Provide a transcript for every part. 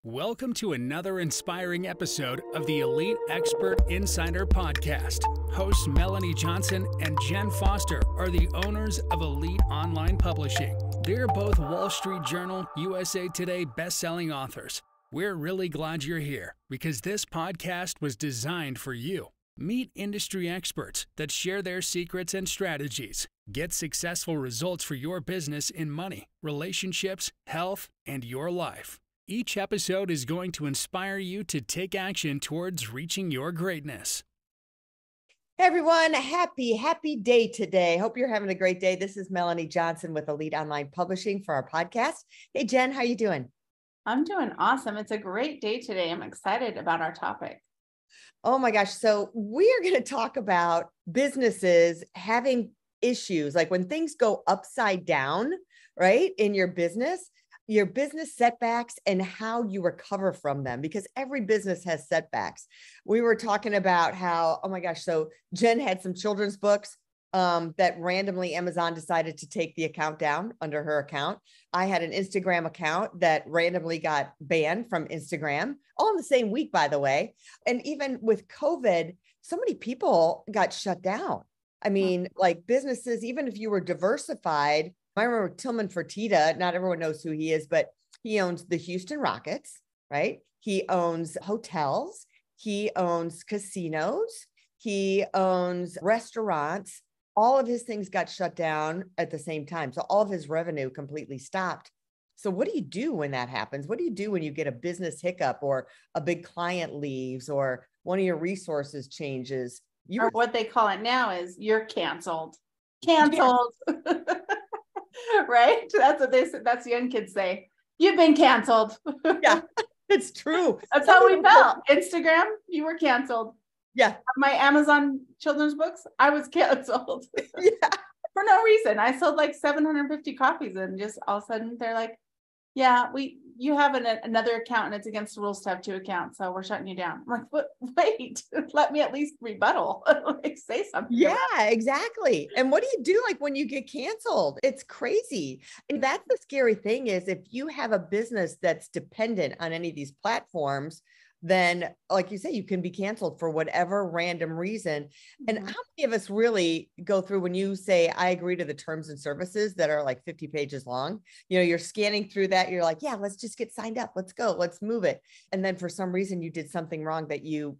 Welcome to another inspiring episode of the Elite Expert Insider Podcast. Hosts Melanie Johnson and Jenn Foster are the owners of Elite Online Publishing. They're both Wall Street Journal, USA Today best-selling authors. We're really glad you're here because this podcast was designed for you. Meet industry experts that share their secrets and strategies. Get successful results for your business in money, relationships, health, and your life. Each episode is going to inspire you to take action towards reaching your greatness. Hey everyone, happy day today. Hope you're having a great day. This is Melanie Johnson with Elite Online Publishing for our podcast. Hey Jen, how you doing? I'm doing awesome. It's a great day today. I'm excited about our topic. Oh my gosh. So we are going to talk about businesses having issues, like when things go upside down, right? In your business setbacks and how you recover from them, because every business has setbacks. We were talking about how, oh my gosh, so Jenn had some children's books that randomly Amazon decided to take the account down under her account. I had an Instagram account that randomly got banned from Instagram, all in the same week, by the way. And even with COVID, so many people got shut down. I mean, like businesses, even if you were diversified, I remember Tillman Fertitta, not everyone knows who he is, but he owns the Houston Rockets, right? He owns hotels. He owns casinos. He owns restaurants. All of his things got shut down at the same time. So all of his revenue completely stopped. So what do you do when that happens? What do you do when you get a business hiccup or a big client leaves or one of your resources changes? Or what they call it now is you're canceled. Canceled. Yeah. Right? That's what that's young kids say. You've been canceled. Yeah, it's true. That's how we felt. Instagram, you were canceled. Yeah. My Amazon children's books, I was canceled. Yeah. For no reason. I sold like 750 copies and just all of a sudden they're like, yeah, you have another account and it's against the rules to have two accounts. So we're shutting you down. I'm like, wait, let me at least rebuttal, like say something. Yeah, exactly. And what do you do like when you get canceled? It's crazy. And that's the scary thing is if you have a business that's dependent on any of these platforms, then like you say, you can be canceled for whatever random reason. And how many of us really go through when you say, I agree to the terms and services that are like 50 pages long, you're scanning through that. You're like, yeah, let's just get signed up. Let's go. Let's move it. And then for some reason you did something wrong that you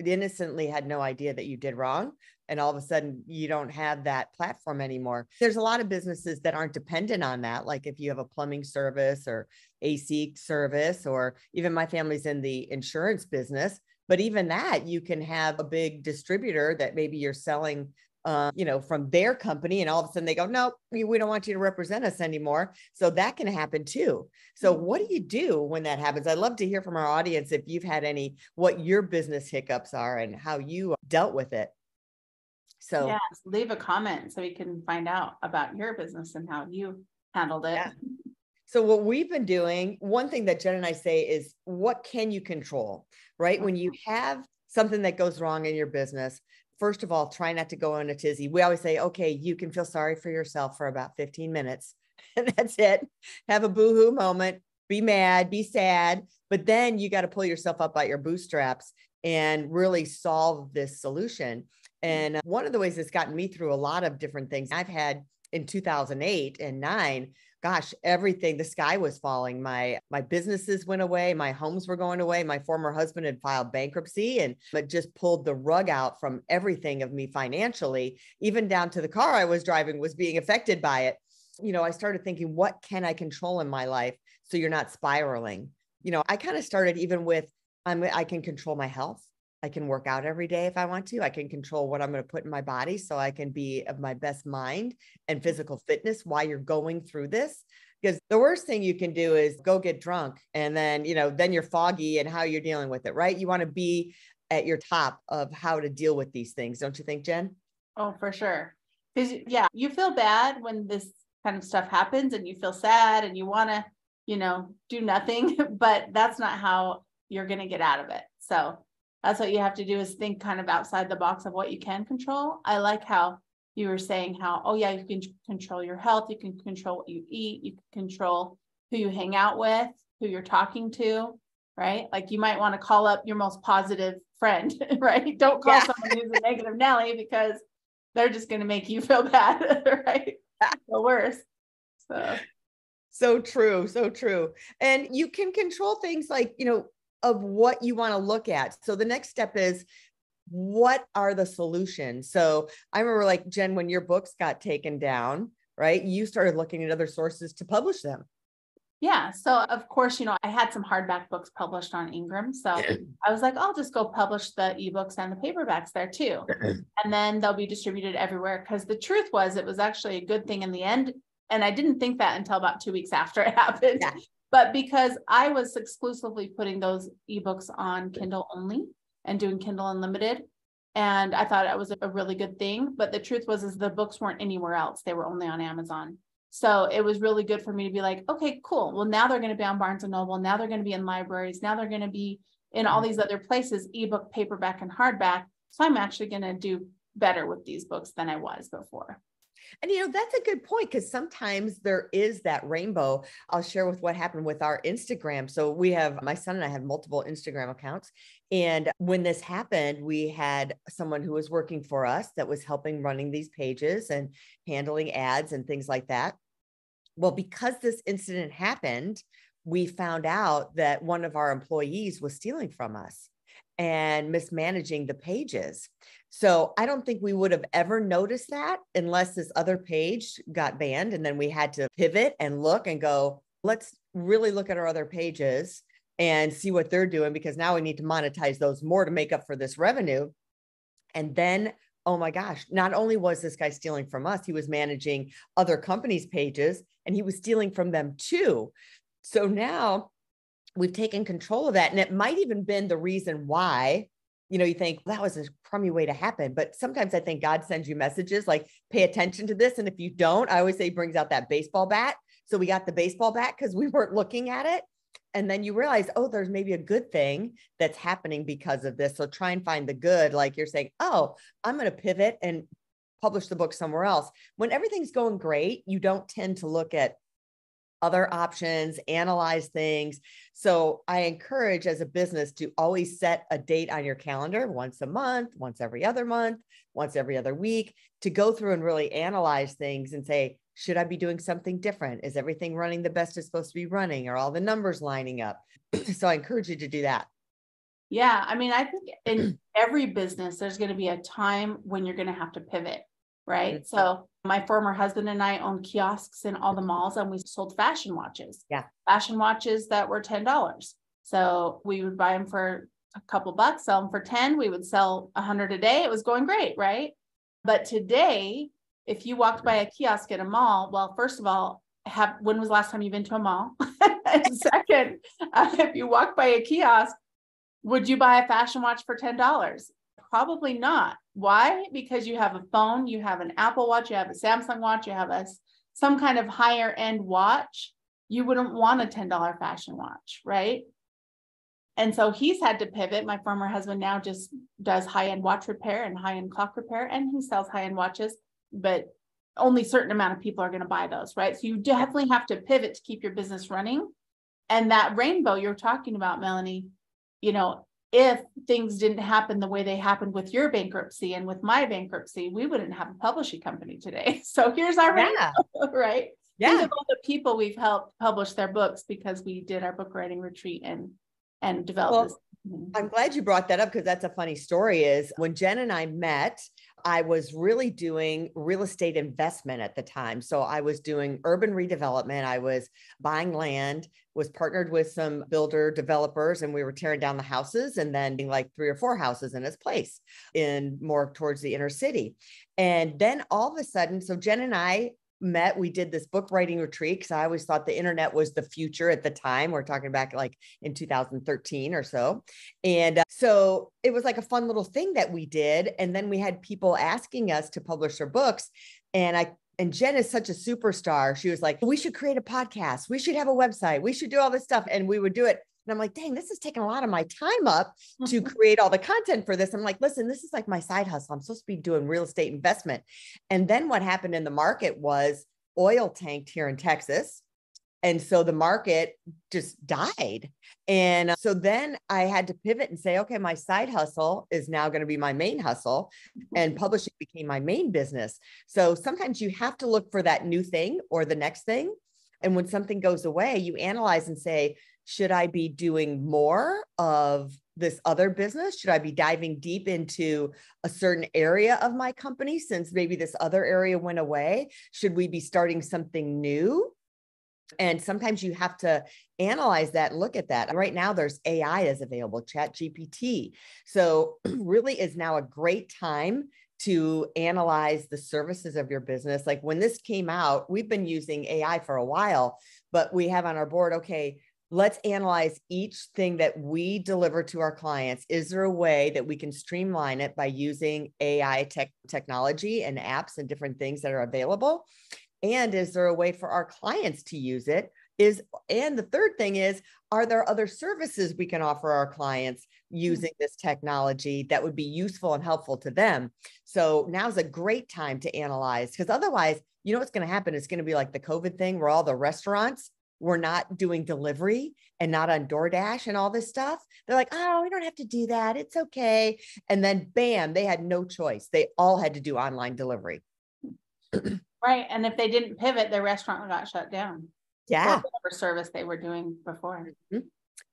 innocently had no idea that you did wrong. And all of a sudden you don't have that platform anymore. There's a lot of businesses that aren't dependent on that. Like if you have a plumbing service or AC service, or even my family's in the insurance business, but even that you can have a big distributor that maybe you're selling, from their company. And all of a sudden they go, no, we don't want you to represent us anymore. So that can happen too. So what do you do when that happens? I'd love to hear from our audience if you've had what your business hiccups are and how you dealt with it. So yeah, leave a comment so we can find out about your business and how you handled it. Yeah. So what we've been doing, one thing that Jenn and I say is, what can you control, right? When you have something that goes wrong in your business, first of all, try not to go in a tizzy. We always say, okay, you can feel sorry for yourself for about 15 minutes and that's it. Have a boohoo moment, be mad, be sad, but then you got to pull yourself up by your bootstraps and really solve this solution. And one of the ways that's gotten me through a lot of different things I've had in 2008 and 2009, gosh, everything, the sky was falling. My businesses went away. My homes were going away. My former husband had filed bankruptcy and it just pulled the rug out from everything of me financially, even down to the car I was driving was being affected by it. I started thinking, what can I control in my life so you're not spiraling? I kind of started even with, I can control my health. I can work out every day if I want to. I can control what I'm going to put in my body so I can be of my best mind and physical fitness while you're going through this. Because the worst thing you can do is go get drunk and then, then you're foggy and how you're dealing with it, right? You want to be at your top of how to deal with these things. Don't you think, Jenn? Oh, for sure. Because you feel bad when this kind of stuff happens and you feel sad and you want to, do nothing, but that's not how you're going to get out of it. So that's what you have to do is think kind of outside the box of what you can control. I like how you were saying how, you can control your health. You can control what you eat. You can control who you hang out with, who you're talking to. right? Like you might want to call up your most positive friend, right? Don't call someone who's a negative Nelly because they're just going to make you feel bad, right? The worst. So true. So true. And you can control things like, of what you want to look at. So the next step is, what are the solutions? So I remember, like, Jen, when your books got taken down, right, you started looking at other sources to publish them. Yeah. So of course, I had some hardback books published on Ingram. So I was like, I'll just go publish the ebooks and the paperbacks there too. And then they'll be distributed everywhere. Because the truth was, it was actually a good thing in the end. And I didn't think that until about 2 weeks after it happened. Yeah. But because I was exclusively putting those ebooks on Kindle only and doing Kindle Unlimited. And I thought it was a really good thing. But the truth was, is the books weren't anywhere else. They were only on Amazon. So it was really good for me to be like, okay, cool. Well, now they're going to be on Barnes & Noble. Now they're going to be in libraries. Now they're going to be in all these other places, ebook, paperback, and hardback. So I'm actually going to do better with these books than I was before. And, that's a good point, because sometimes there is that rainbow. I'll share with what happened with our Instagram. So my son and I have multiple Instagram accounts. And when this happened, we had someone who was working for us that was helping running these pages and handling ads and things like that. Well, because this incident happened, we found out that one of our employees was stealing from us and mismanaging the pages. So I don't think we would have ever noticed that unless this other page got banned. And then we had to pivot and look and go, let's really look at our other pages and see what they're doing, because now we need to monetize those more to make up for this revenue. And then, oh my gosh, not only was this guy stealing from us, he was managing other companies' pages and he was stealing from them too. So now we've taken control of that. And it might even been the reason why, you think that was a crummy way to happen. But sometimes I think God sends you messages like, pay attention to this. And if you don't, I always say he brings out that baseball bat. So we got the baseball bat because we weren't looking at it. And then you realize, oh, there's maybe a good thing that's happening because of this. So try and find the good. Like you're saying, oh, I'm going to pivot and publish the book somewhere else. When everything's going great, you don't tend to look at other options, analyze things. So I encourage, as a business, to always set a date on your calendar, once a month, once every other month, once every other week, to go through and really analyze things and say, should I be doing something different? Is everything running the best it's supposed to be running? Are all the numbers lining up? So I encourage you to do that. Yeah. I mean, I think in every business, there's going to be a time when you're going to have to pivot, right? Mm-hmm. So my former husband and I owned kiosks in all the malls, and we sold fashion watches. Yeah. Fashion watches that were $10. So we would buy them for a couple bucks, sell them for 10. We would sell 100 a day. It was going great, right? But today, if you walked by a kiosk at a mall, well, first of all, when was the last time you've been to a mall? And second, if you walk by a kiosk, would you buy a fashion watch for $10? Probably not. Why? Because you have a phone, you have an Apple Watch, you have a Samsung watch, you have some kind of higher end watch. You wouldn't want a $10 fashion watch, right? And so he's had to pivot. My former husband now just does high-end watch repair and high-end clock repair, and he sells high-end watches, but only a certain amount of people are going to buy those, right? So you definitely have to pivot to keep your business running. And that rainbow you're talking about, Melanie, if things didn't happen the way they happened with your bankruptcy and with my bankruptcy, we wouldn't have a publishing company today. So here's our rainbow, right? Yeah. Think of all the people we've helped publish their books because we did our book writing retreat and developed this. I'm glad you brought that up, because that's a funny story. Is when Jen and I met, I was really doing real estate investment at the time. So I was doing urban redevelopment. I was buying land, was partnered with some builder developers, and we were tearing down the houses and then being like 3 or 4 houses in its place in more towards the inner city. And then all of a sudden, so Jen and I met, we did this book writing retreat, because I always thought the internet was the future at the time. We're talking back like in 2013 or so. And so it was like a fun little thing that we did. And then we had people asking us to publish their books. And Jen is such a superstar. She was like, we should create a podcast. We should have a website. We should do all this stuff. And we would do it. And I'm like, dang, this is taking a lot of my time up to create all the content for this. I'm like, listen, this is like my side hustle. I'm supposed to be doing real estate investment. And then what happened in the market was oil tanked here in Texas. And so the market just died. And so then I had to pivot and say, okay, my side hustle is now going to be my main hustle, and publishing became my main business. So sometimes you have to look for that new thing or the next thing. And when something goes away, you analyze and say, should I be doing more of this other business? Should I be diving deep into a certain area of my company since maybe this other area went away? Should we be starting something new? And sometimes you have to analyze that and look at that. Right now, there's AI that's available, Chat GPT. So really is now a great time to analyze the services of your business. Like when this came out, we've been using AI for a while, but we have on our board, okay, let's analyze each thing that we deliver to our clients. Is there a way that we can streamline it by using AI technology and apps and different things that are available? And is there a way for our clients to use it? And the third thing is, are there other services we can offer our clients using this technology that would be useful and helpful to them? So now's a great time to analyze, because otherwise, you know what's going to happen? It's going to be like the COVID thing where all the restaurants were not doing delivery and not on DoorDash and all this stuff. They're like, oh, we don't have to do that. It's okay. And then bam, they had no choice. They all had to do online delivery. Right. And if they didn't pivot, their restaurant got shut down. Yeah. Or whatever service they were doing before. Mm-hmm.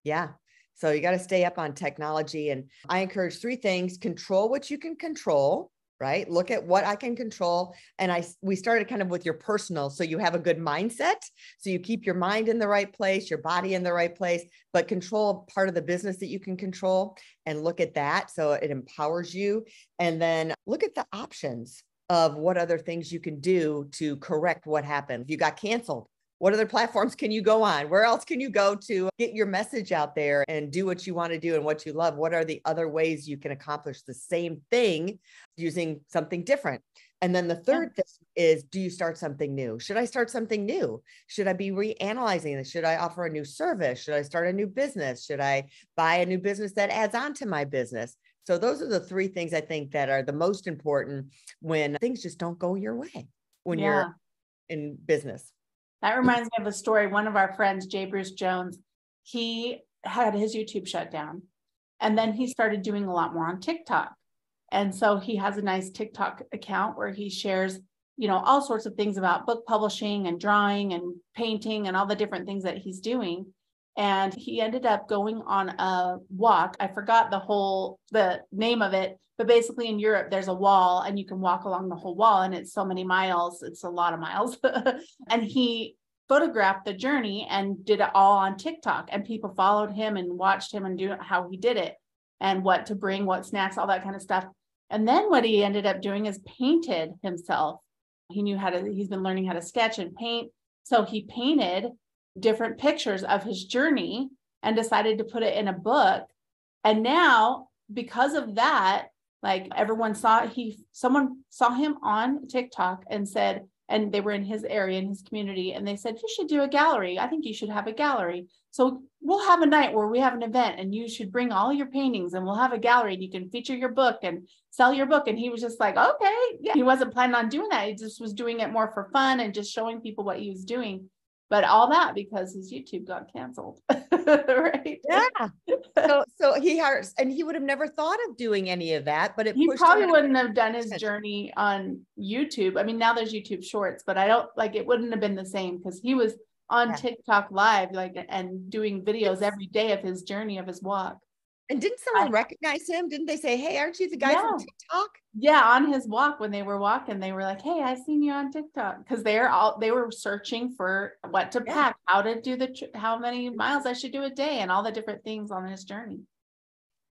Yeah. So you got to stay up on technology. And I encourage 3 things: control what you can control, right? Look at what I can control. And we started kind of with your personal. So you have a good mindset. So you keep your mind in the right place, your body in the right place, but control part of the business that you can control and look at that. So it empowers you. And then look at the options of what other things you can do to correct what happened. If you got canceled, what other platforms can you go on? Where else can you go to get your message out there and do what you want to do and what you love? What are the other ways you can accomplish the same thing using something different? And then the third thing is, do you start something new? Should I start something new? Should I be reanalyzing this? Should I offer a new service? Should I start a new business? Should I buy a new business that adds on to my business? So those are the 3 things I think that are the most important when things just don't go your way when you're in business. That reminds me of a story. One of our friends, Jay Bruce Jones, he had his YouTube shut down, and then he started doing a lot more on TikTok. And so he has a nice TikTok account where he shares, all sorts of things about book publishing and drawing and painting and all the different things that he's doing. And he ended up going on a walk. I forgot the name of it, but basically in Europe, there's a wall and you can walk along the whole wall, and it's so many miles. It's a lot of miles. And he photographed the journey and did it all on TikTok, and people followed him and watched him and do how he did it and what to bring, what snacks, all that kind of stuff. And then what he ended up doing is painted himself. He's been learning how to sketch and paint. So he painted different pictures of his journey and decided to put it in a book. And now, because of that, like someone saw him on TikTok and said, and they were in his area, in his community, and they said, you should do a gallery. I think you should have a gallery. So we'll have a night where we have an event and you should bring all your paintings and we'll have a gallery and you can feature your book and sell your book. And he was just like, okay. Yeah. He wasn't planning on doing that. He just was doing it more for fun and just showing people what he was doing. But all that because his YouTube got canceled. Right. Yeah. So he would have never thought of doing any of that, but he probably wouldn't have done his journey on YouTube. I mean, now there's YouTube Shorts, but it wouldn't have been the same because he was on TikTok live, and doing videos every day of his journey of his walk. And didn't someone recognize him? Didn't they say, hey, aren't you the guy from TikTok? Yeah, on his walk, when they were walking, they were like, hey, I seen you on TikTok. Because they were searching for what to pack, how to do how many miles I should do a day, and all the different things on his journey.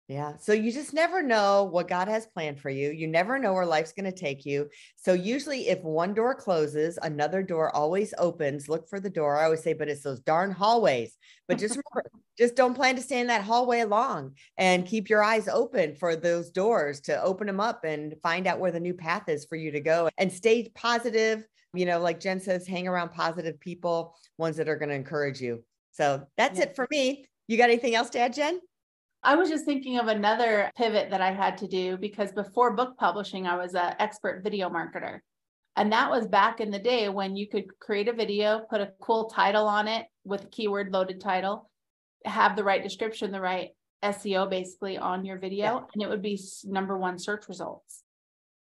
Yeah. So you just never know what God has planned for you. You never know where life's going to take you. So usually if one door closes, another door always opens. Look for the door. I always say, but it's those darn hallways. But just remember, just don't plan to stay in that hallway long, and keep your eyes open for those doors to open them up and find out where the new path is for you to go, and stay positive. Like Jenn says, hang around positive people, ones that are going to encourage you. So that's it for me. You got anything else to add, Jenn? I was just thinking of another pivot that I had to do, because before book publishing, I was an expert video marketer. And that was back in the day when you could create a video, put a cool title on it with a keyword loaded title, have the right description, the right SEO basically on your video, and it would be number one search results.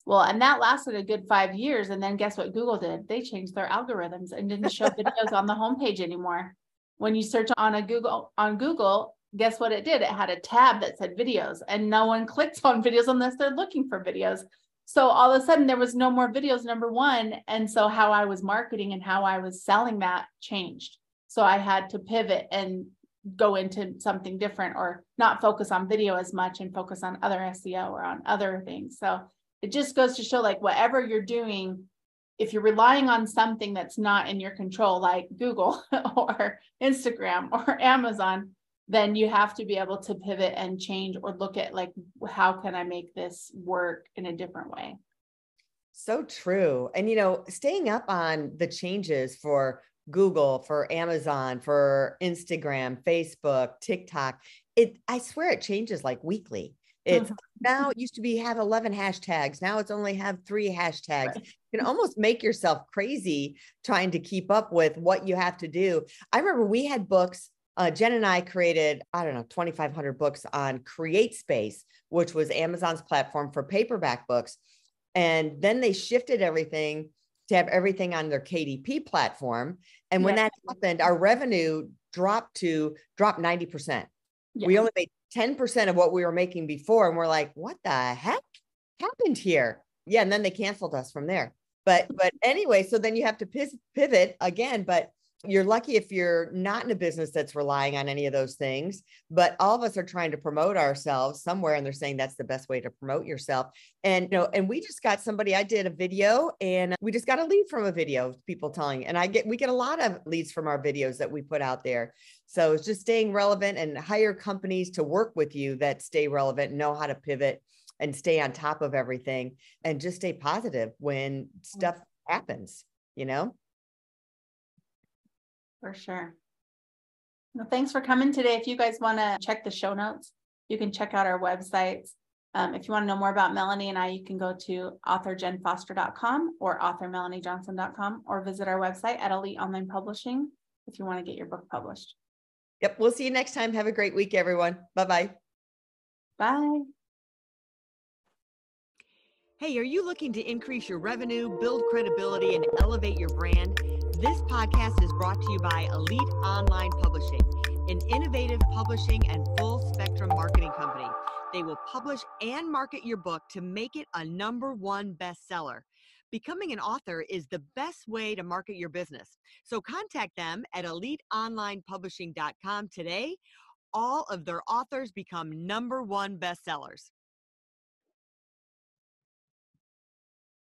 Well, and that lasted a good 5 years. And then guess what Google did? They changed their algorithms and didn't show videos on the homepage anymore. When you search on Google, guess what it did? It had a tab that said videos, and no one clicks on videos unless they're looking for videos. So all of a sudden there was no more videos, number one. And so how I was marketing and how I was selling that changed. So I had to pivot and go into something different, or not focus on video as much and focus on other SEO or on other things. So it just goes to show, like, whatever you're doing, if you're relying on something that's not in your control, like Google or Instagram or Amazon, then you have to be able to pivot and change, or look at, like, how can I make this work in a different way? So true. And, staying up on the changes for Google, for Amazon, for Instagram, Facebook, TikTok, I swear it changes like weekly. It's now, it used to have 11 hashtags. Now it's only have 3 hashtags. Right. You can almost make yourself crazy trying to keep up with what you have to do. I remember we had books. Jenn and I created, 2,500 books on CreateSpace, which was Amazon's platform for paperback books. And then they shifted everything to have everything on their KDP platform. And when that happened, our revenue dropped 90%. Yeah. We only made 10% of what we were making before. And we're like, what the heck happened here? Yeah. And then they canceled us from there. But anyway, so then you have to pivot again, but you're lucky if you're not in a business that's relying on any of those things. But all of us are trying to promote ourselves somewhere, and they're saying that's the best way to promote yourself. And and we just got somebody. I did a video, and we just got a lead from a video. People telling, and we get a lot of leads from our videos that we put out there. So it's just staying relevant, and hire companies to work with you that stay relevant, know how to pivot, and stay on top of everything, and just stay positive when stuff happens. For sure. Well, thanks for coming today. If you guys want to check the show notes, you can check out our websites. If you want to know more about Melanie and I, you can go to authorjenfoster.com or authormelaniejohnson.com, or visit our website at Elite Online Publishing if you want to get your book published. Yep. We'll see you next time. Have a great week, everyone. Bye-bye. Bye. Hey, are you looking to increase your revenue, build credibility, and elevate your brand? This podcast is brought to you by Elite Online Publishing, an innovative publishing and full spectrum marketing company. They will publish and market your book to make it a #1 bestseller. Becoming an author is the best way to market your business. So contact them at eliteonlinepublishing.com today. All of their authors become #1 bestsellers.